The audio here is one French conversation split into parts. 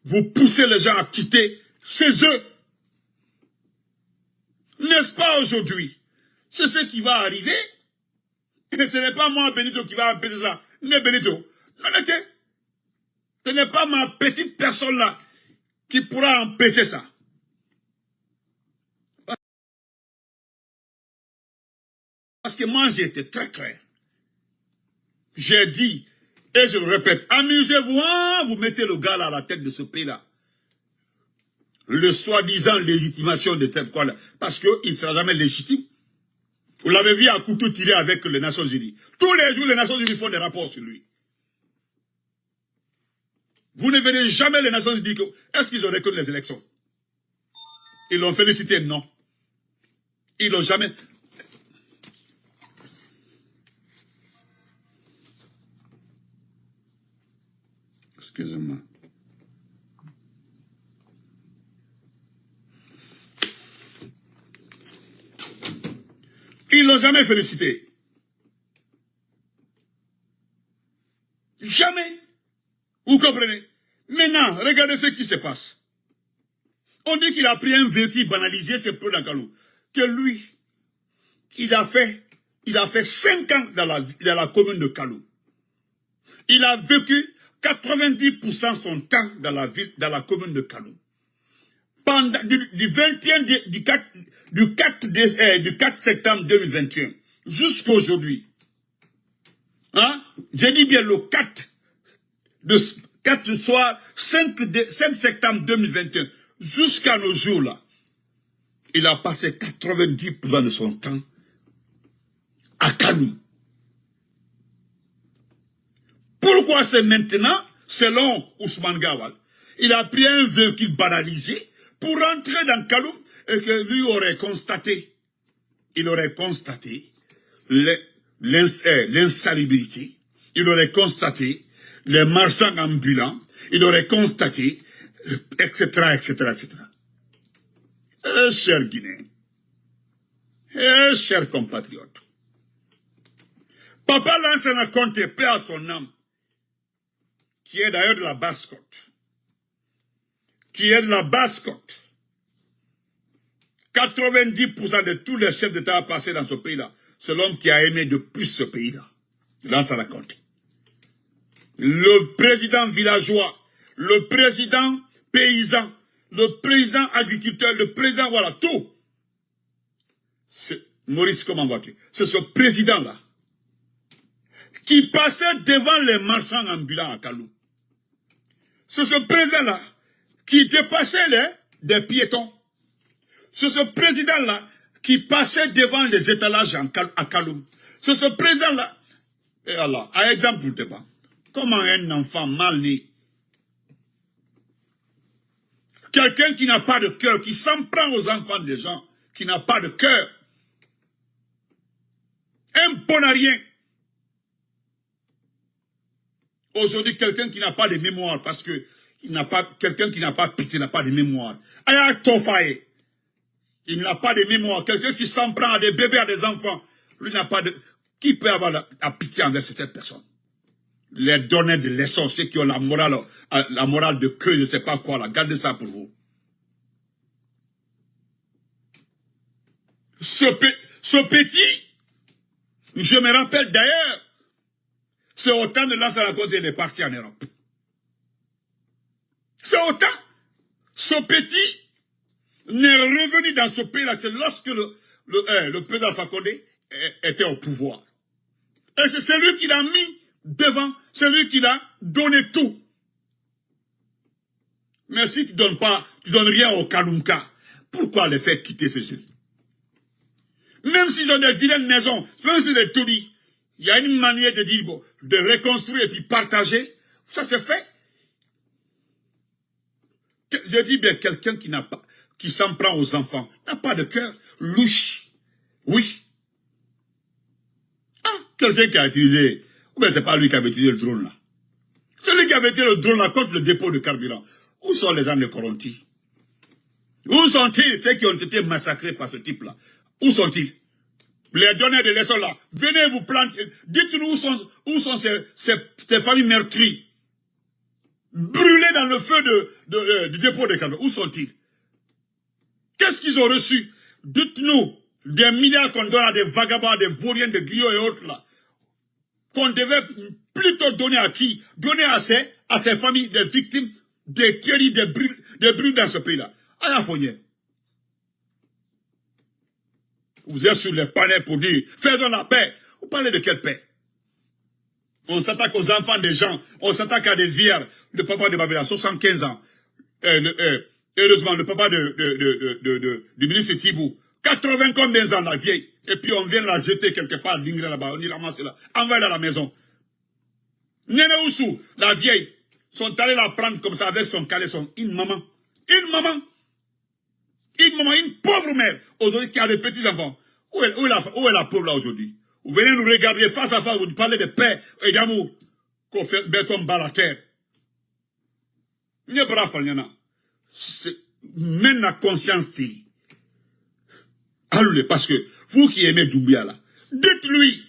vous poussez les gens à quitter, c'est eux. N'est-ce pas aujourd'hui? C'est ce qui va arriver. Et ce n'est pas moi, Benito, qui va empêcher ça. Mais Benito, ce n'est pas ma petite personne là qui pourra empêcher ça. Parce que moi, j'ai été très clair. J'ai dit, et je le répète, amusez-vous, hein, vous mettez le gars là à la tête de ce pays-là. Le soi-disant légitimation de tel quoi là. Parce qu'il ne sera jamais légitime. Vous l'avez vu à couteau tiré avec les Nations Unies. Tous les jours, les Nations Unies font des rapports sur lui. Vous ne verrez jamais les Nations Unies dire est-ce qu'ils ont reconnu les élections? Ils l'ont félicité, non. Ils l'ont jamais. Excusez-moi. Ils ne l'ont jamais félicité. Jamais. Vous comprenez? Maintenant, regardez ce qui se passe. On dit qu'il a pris un véhicule banalisé, c'est peu d'Akalou. Que lui, il a fait 5 ans dans la commune de Kalou. Il a vécu 90% son temps dans la commune de Kalou. Pendant du 4 septembre 2021 jusqu'à aujourd'hui. Hein? J'ai dit bien le 5 septembre 2021 jusqu'à nos jours là. Il a passé 90% de son temps à Kalou. Pourquoi c'est maintenant, selon Ousmane Gawal, il a pris un véhicule banalisé pour rentrer dans Kaloum et que lui aurait constaté, l'insalubrité, il aurait constaté les marchands ambulants, il aurait constaté, etc., etc., etc. Chers Guinéens, chers compatriotes, Papa Lansana Conté, paix à son âme, qui est d'ailleurs de la Basse-Côte, 90% de tous les chefs d'État passés dans ce pays-là, c'est l'homme qui a aimé de plus ce pays-là. Lansana Conté. Le président villageois, le président paysan, le président agriculteur, le président, voilà, tout. Maurice, comment vas-tu? C'est ce président-là qui passait devant les marchands ambulants à Kalou. C'est ce président-là qui dépassait des piétons. C'est ce président-là qui passait devant les étalages à Kalou. C'est ce président-là. Et alors, à exemple pour débat, comment un enfant mal né, quelqu'un qui n'a pas de cœur, qui s'en prend aux enfants des gens, qui n'a pas de cœur, un bon à rien. Aujourd'hui, quelqu'un qui n'a pas de mémoire, parce que quelqu'un qui n'a pas pitié n'a pas de mémoire. Aya Tofaye, il n'a pas de mémoire. Quelqu'un qui s'en prend à des bébés, à des enfants, lui n'a pas de. Qui peut avoir la pitié envers cette personne? Les donneurs de leçons, ceux qui ont la morale de queue, je ne sais pas quoi, là, gardez ça pour vous. Ce petit, je me rappelle d'ailleurs, c'est autant de Lansana Conté il est parti en Europe. C'est autant. Ce petit n'est revenu dans ce pays-là que lorsque le président Fakonde était au pouvoir. Et c'est celui qui l'a mis devant, c'est lui qui l'a donné tout. Mais si tu donnes rien au Kaloumka, pourquoi les faire quitter ces jeunes? Même s'ils ont des vilaines maisons, même s'ils ont des touris, il y a une manière de dire, bon, de reconstruire et puis partager. Ça c'est fait. Je dis bien, quelqu'un qui s'en prend aux enfants, n'a pas de cœur, louche. Oui. Ah, quelqu'un qui a utilisé, ou bien c'est pas lui qui avait utilisé le drone là. Celui qui avait utilisé le drone là contre le dépôt de carburant. Où sont les âmes de Coronti? Où sont-ils, ceux qui ont été massacrés par ce type-là? Où sont-ils? Les donneurs de leçons là, venez vous planter. Dites-nous où sont ces familles meurtries. brûlés dans le feu du dépôt de Kaloum. Où sont-ils? Qu'est-ce qu'ils ont reçu? Dites-nous, des milliards qu'on donne à des vagabonds, des vauriens, des griots et autres là, qu'on devait plutôt donner à qui? Donner à ces familles, des victimes, des tueries, des bruits dans ce pays-là. Aya Fournier. Vous êtes sur les panels pour dire, faisons la paix. Vous parlez de quelle paix? On s'attaque aux enfants des gens, on s'attaque à des vierges. Le papa de Babila, 75 ans. Heureusement, le papa du ministre Thibou, 80 combien ans la vieille. Et puis on vient la jeter quelque part, d'Ingrid là-bas, on y ramasse là, envoie-la à la maison. Néné Oussou, la vieille, sont allés la prendre comme ça avec son caleçon. Une maman, une pauvre mère, aujourd'hui qui a des petits-enfants. Où est la pauvre là aujourd'hui? Vous venez nous regarder face à face, vous parlez de paix et d'amour. Qu'on fait béton bas la terre. Mène la conscience. Allez, parce que vous qui aimez Doumbia là, dites-lui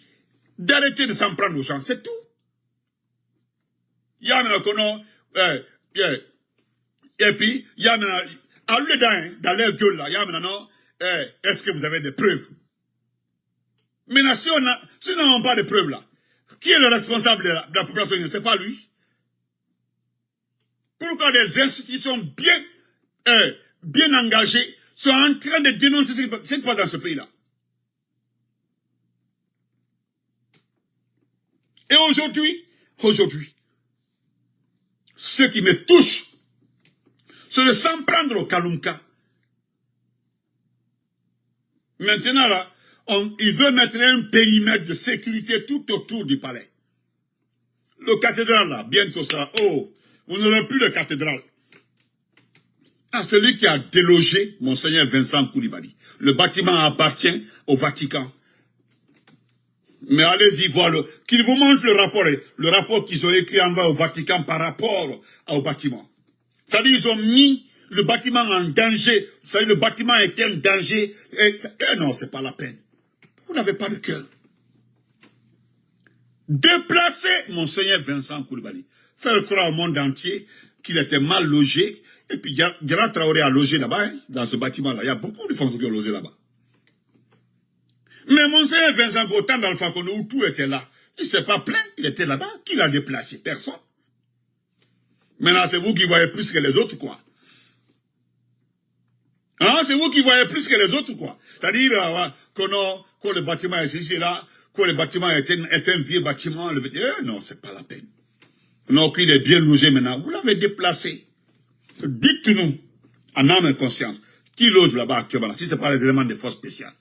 d'arrêter de s'en prendre aux gens, c'est tout. Et puis, il y a dans leur gueule là, il y a maintenant, est-ce que vous avez des preuves? Maintenant, si nous n'avons pas de preuves là, qui est le responsable de la population? Ce n'est pas lui. Pourquoi des institutions bien engagées sont en train de dénoncer ce qui se passe dans ce pays-là? Et aujourd'hui, ce qui me touche, c'est de s'en prendre au Kaloumka. Maintenant, là, il veut mettre un périmètre de sécurité tout autour du palais. Le cathédrale, là, bientôt ça. Oh, vous n'aurez plus de cathédrale. Ah, celui qui a délogé Monseigneur Vincent Koulibaly. Le bâtiment appartient au Vatican. Mais allez-y voir qu'il vous montre le rapport qu'ils ont écrit en bas au Vatican par rapport au bâtiment. C'est-à-dire ils ont mis le bâtiment en danger. C'est-à-dire le bâtiment est un danger. Non, c'est pas la peine. Vous n'avez pas de cœur. Déplacer Monseigneur Vincent Koulibaly. Faire croire au monde entier qu'il était mal logé. Et puis Diara Traoré a logé là-bas, hein, dans ce bâtiment-là. Il y a beaucoup de fonctionnaires qui ont logé là-bas. Mais Monseigneur Vincent Gotan dans le Fakono où tout était là, il ne s'est pas plaint, il était là-bas. Qui l'a déplacé? Personne. Maintenant, c'est vous qui voyez plus que les autres, quoi. Hein, c'est vous qui voyez plus que les autres, quoi. C'est-à-dire que le bâtiment est ici, là, que le bâtiment est un vieux bâtiment. Non, c'est pas la peine. Non, qu'il est bien logé maintenant. Vous l'avez déplacé. Dites-nous, en âme et conscience, qui loge là-bas actuellement, si ce n'est pas les éléments de force spéciales.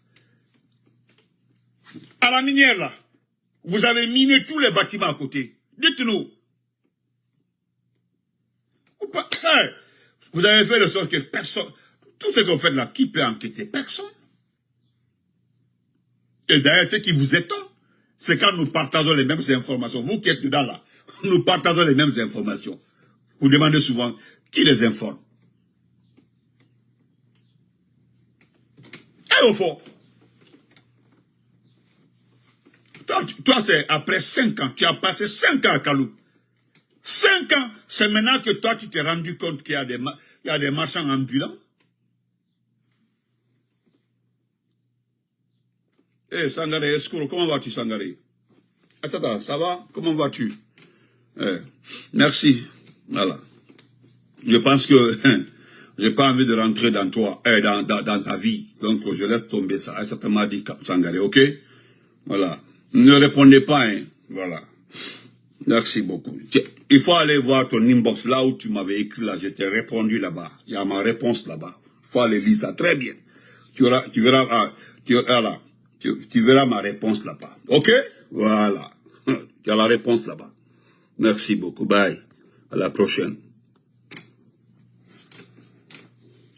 À la minière, là, vous avez miné tous les bâtiments à côté. Dites-nous. Vous avez fait de sorte que personne, tout ce que vous faites là, qui peut enquêter? Personne. Et d'ailleurs, ce qui vous étonne, c'est quand nous partageons les mêmes informations. Vous qui êtes dedans là, nous partageons les mêmes informations. Vous demandez souvent, qui les informe? Et au fond, toi c'est après 5 ans, tu as passé 5 ans à Kaloum. 5 ans, c'est maintenant que toi tu t'es rendu compte qu'il y a des marchands ambulants. Eh, Sangaré, Escouro, comment vas-tu, Sangaré? Ça va? Comment vas-tu? Merci. Voilà. Je pense que j'ai pas envie de rentrer dans toi, dans ta vie. Donc, je laisse tomber ça. Ça m'a dit Sangaré, ok? Voilà. Ne répondez pas, hein. Voilà. Merci beaucoup. Il faut aller voir ton inbox là où tu m'avais écrit là. Je t'ai répondu là-bas. Il y a ma réponse là-bas. Il faut aller lire ça très bien. Tu verras ma réponse là-bas. Ok? Voilà. Tu as la réponse là-bas. Merci beaucoup. Bye. À la prochaine.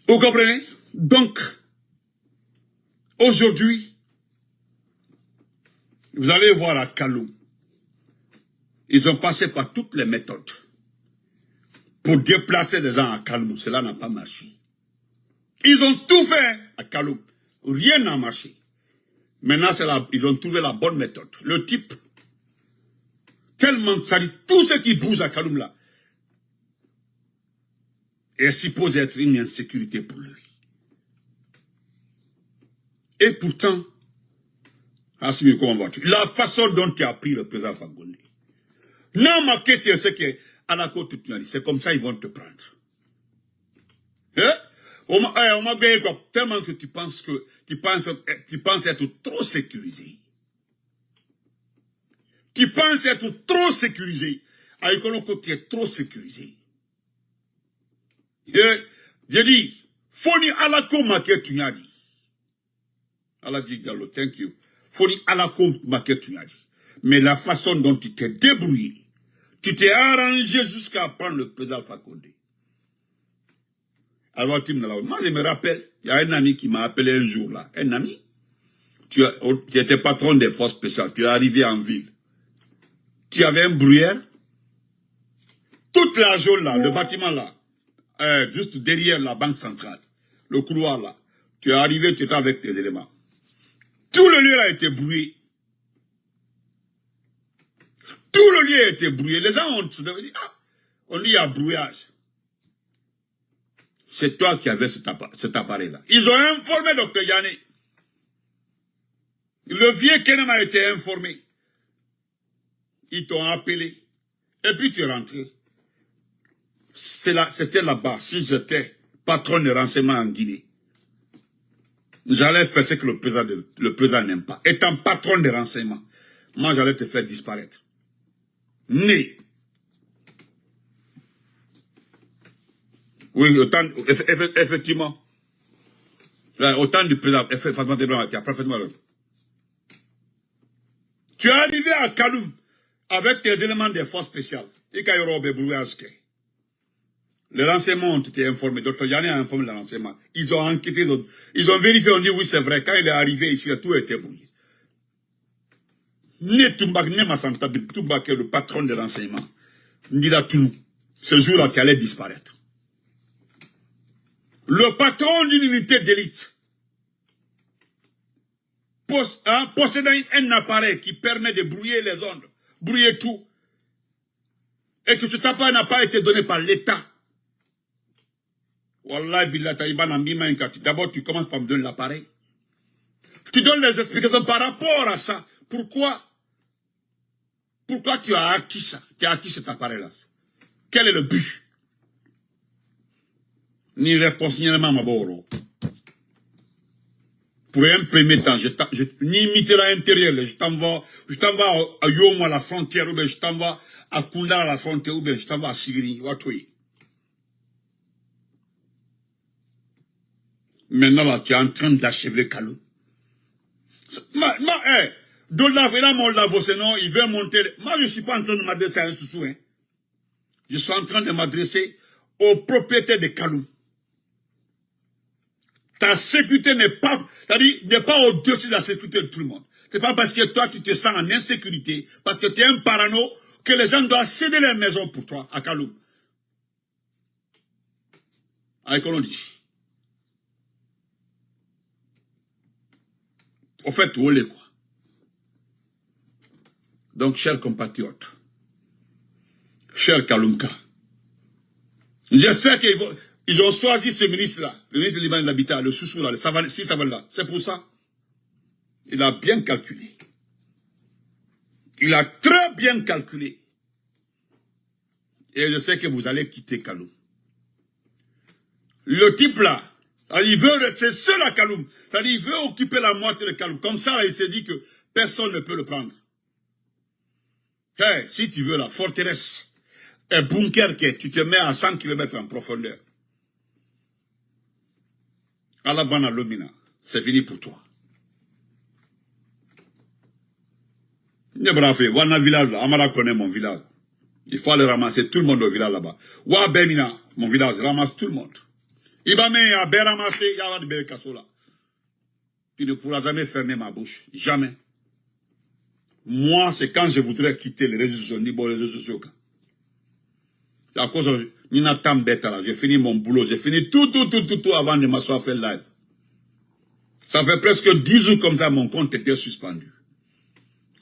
Vous comprenez? Donc, aujourd'hui, vous allez voir à Kaloum. Ils ont passé par toutes les méthodes pour déplacer les gens à Kaloum. Cela n'a pas marché. Ils ont tout fait à Kaloum. Rien n'a marché. Maintenant, ils ont trouvé la bonne méthode. Le type, tellement, ça dit, tout ce qui bouge à Kaloum là, est supposé être une insécurité pour lui. Et pourtant, Assimi, comment vas-tu? La façon dont tu as pris le président Fakonde. Non, ma quête, c'est que, à la côte, tu as dit, c'est comme ça, ils vont te prendre. Hein? On m'a gagné quoi? Tellement que tu penses être trop sécurisé. Tu penses être trop sécurisé. À Ikoloko, tu es trop sécurisé. J'ai dit, Foni alako maquette, tu as dit. Allah dit, Gallo, thank you. Foni alako maquette, tu as dit. Mais la façon dont tu t'es débrouillé, tu t'es arrangé jusqu'à prendre le président Fakonde. Alors, moi, je me rappelle, il y a un ami qui m'a appelé un jour là. Un ami. Tu étais patron des forces spéciales. Tu es arrivé en ville. Tu avais un bruyère. Toute la zone là, le bâtiment là, juste derrière la banque centrale, le couloir là. Tu es arrivé, tu étais avec tes éléments. Tout le lieu a été brouillé. Tout le lieu a été brouillé. Les gens ont dit, ah, on dit il y a brouillage. C'est toi qui avais cet appareil-là. Ils ont informé Dr Yané. Le vieux Kenem a été informé. Ils t'ont appelé. Et puis tu es rentré. C'était là-bas. Si j'étais patron de renseignement en Guinée, j'allais faire ce que le président n'aime pas. Étant patron de renseignement, moi j'allais te faire disparaître. Né. Oui, effectivement. Autant du président, effectivement, tu as parfaitement raison. Tu es arrivé à Kaloum avec tes éléments des forces spéciales. Les renseignements ont été informés. Dr Yané a informé les renseignements. Ils ont enquêté, ils ont vérifié, on dit oui, c'est vrai. Quand il est arrivé ici, tout était brouillé. Né Toumbak, né Massanta, Toumbak est le patron des renseignements. Ndila Tounou, ce jour-là qui allait disparaître. Le patron d'une unité d'élite, possédant un appareil qui permet de brouiller les ondes, brouiller tout, et que cet appareil n'a pas été donné par l'État. Wallah, billah, d'abord tu commences par me donner l'appareil. Tu donnes les explications par rapport à ça. Pourquoi tu as acquis ça? Tu as acquis cet appareil-là. Quel est le but? Ni réponse, ni ma boro. Pour un premier temps, ni imiter à l'intérieur, je t'envoie à Yom à la frontière, ou bien je t'envoie à Kunda à la frontière, ou bien je t'envoie à Sigiri, Maintenant, là, tu es en train d'achever Kalou. Il veut monter. Moi, je ne suis pas en train de m'adresser à un sous-sous. Hein. Je suis en train de m'adresser au propriétaire de Kalou. Ta sécurité n'est pas, n'est pas au-dessus de la sécurité de tout le monde. C'est pas parce que toi, tu te sens en insécurité, parce que tu es un parano, que les gens doivent céder leur maison pour toi, à Kaloum. Avec on dit. Au fait, où est quoi? Donc, chers compatriotes, chers Kaloumka, je sais qu'ils ont choisi ce ministre-là, le ministre de l'Habitat, le sous-sous-là, le Saval-là. C'est pour ça. Il a bien calculé. Il a très bien calculé. Et je sais que vous allez quitter Kaloum. Le type-là, il veut rester seul à Kaloum. C'est-à-dire, il veut occuper la moitié de Kaloum. Comme ça, là, il s'est dit que personne ne peut le prendre. Hey, si tu veux la forteresse, un bunker que tu te mets à 100 km en profondeur. À la Bana Lomina, c'est fini pour toi. Nebrafé, Wana village là, Amara connaît mon village. Il faut aller ramasser tout le monde au village là-bas. Wa Bemina, mon village, ramasse tout le monde. Ibame a bien ramassé, il y a de belles cassos là. Tu ne pourras jamais fermer ma bouche. Jamais. Moi, c'est quand je voudrais quitter les réseaux sociaux, ni bon les réseaux sociaux. C'est à cause de Nina Tambeta là. J'ai fini mon boulot, j'ai fini tout avant de m'asseoir faire live. Ça fait presque 10 jours comme ça, mon compte était suspendu.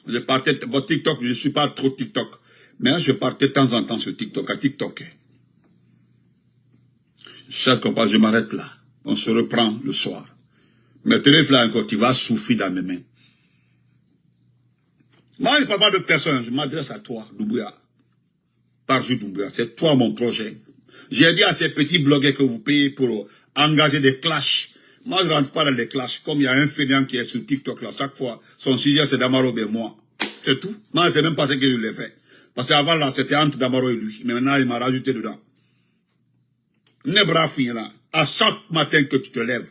Je partais, bon, TikTok, je ne suis pas trop TikTok. Mais je partais de temps en temps sur TikTok, à TikTok. Chers compagnons, je m'arrête là. On se reprend le soir. Mais là encore, tu vas souffrir dans mes mains. Moi, je ne parle pas de personne, je m'adresse à toi, Doumbouya. Par jour, Doumbouya. C'est toi mon projet. J'ai dit à ces petits blogueurs que vous payez pour engager des clashs. Moi, je ne rentre pas dans les clashs. Comme il y a un fainéant qui est sur TikTok là, chaque fois, son sujet c'est Damaro et moi. C'est tout. Moi, je ne sais même pas ce que je l'ai fait. Parce qu'avant là, c'était entre Damaro et lui. Mais maintenant, il m'a rajouté dedans. Nebra fouille là. À chaque matin que tu te lèves,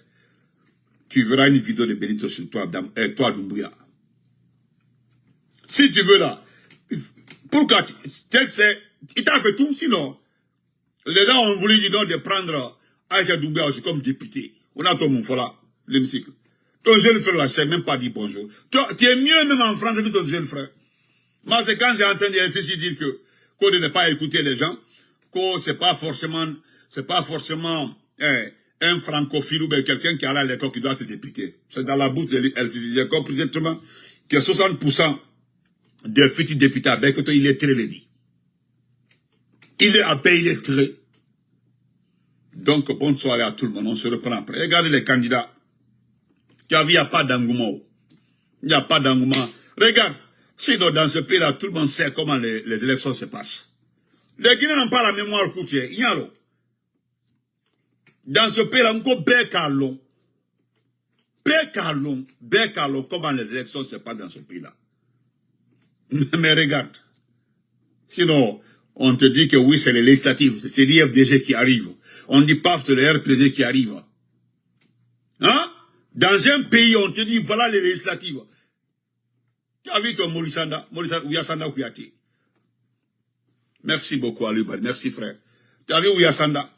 tu verras une vidéo de Benito sur toi, toi Doumbouya. Si tu veux là, pourquoi il t'a fait tout, sinon, les gens ont voulu dire non de prendre Aïcha Doumbouya aussi comme député. On a ton mon là, l'hémicycle. Ton jeune frère là, je sais même pas dire bonjour. Tu es mieux même en France que ton jeune frère. Moi, c'est quand j'ai entendu ceci dire qu'on ne pas écouter les gens, que c'est pas forcément un francophile ou bien quelqu'un qui est allé à l'école qui doit être député. C'est dans la bouche de LCC. J'ai compris exactement que 60% des futurs députés à Bekoto, il est très dit. Il est à paix, il est très. Donc, bonne soirée à tout le monde. On se reprend après. Regardez les candidats. Il n'y a pas d'engouement. Il n'y a pas d'engouement. Regarde. Sinon, dans ce pays-là, tout le monde sait comment les élections se passent. Les Guinéens n'ont pas la mémoire courtière. Il y a l'eau. Dans ce pays-là, on a Bécalon. Bécalon, comment les élections se passent dans ce pays-là. Mais regarde. Sinon, on te dit que oui, c'est les législatives. C'est l'IFDG qui arrive. On dit pas que c'est le RPG qui arrive. Hein? Dans un pays, on te dit, voilà les législatives. Tu as vu ton Moulissanda, Ouyasanda Kouyati. Merci beaucoup, Alubad. Merci, frère. Tu as vu Ouyasanda?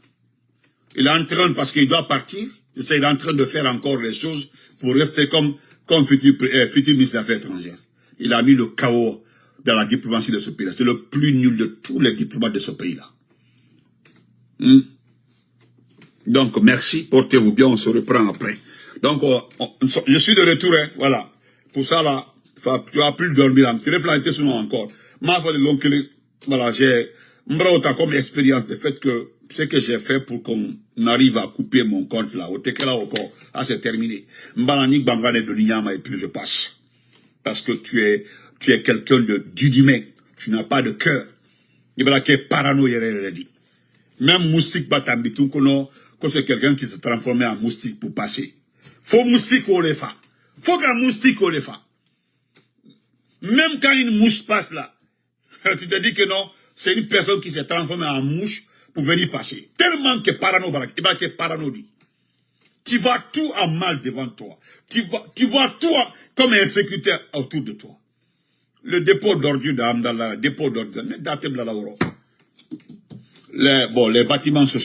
Il est en train, parce qu'il doit partir, il est en train de faire encore les choses pour rester comme futur ministre des Affaires étrangères. Il a mis le chaos dans la diplomatie de ce pays-là. C'est le plus nul de tous les diplomates de ce pays-là. Donc, merci. Portez-vous bien. On se reprend après. Donc, je suis de retour. Hein, voilà. Pour ça, là, tu vas plus dormir. Tu réfléchis sur moi encore. Ma foi de l'oncle, voilà, j'ai comme expérience de fait que ce que j'ai fait pour qu'on arrive à couper mon compte là, au Tekela au corps, c'est terminé. Mbalanik Bangane de Ninyama et puis je passe. Parce que tu es quelqu'un d'inhumain. Tu n'as pas de cœur. Il va que parano dit. Même moustique batambitou que c'est quelqu'un qui se transformait en moustique pour passer. Faut moustique au lefa. Faut qu'un moustique au lefa. Même quand une mouche passe là, tu te dis que non, c'est une personne qui s'est transformée en mouche pour venir passer. Tellement que parano barak, il va que parano dit. Tu vois tout en mal devant toi. Tu vois tout comme insécurité autour de toi. Le dépôt d'ordures d'Amdallah, dépôt d'ordures, les bâtiments sociaux.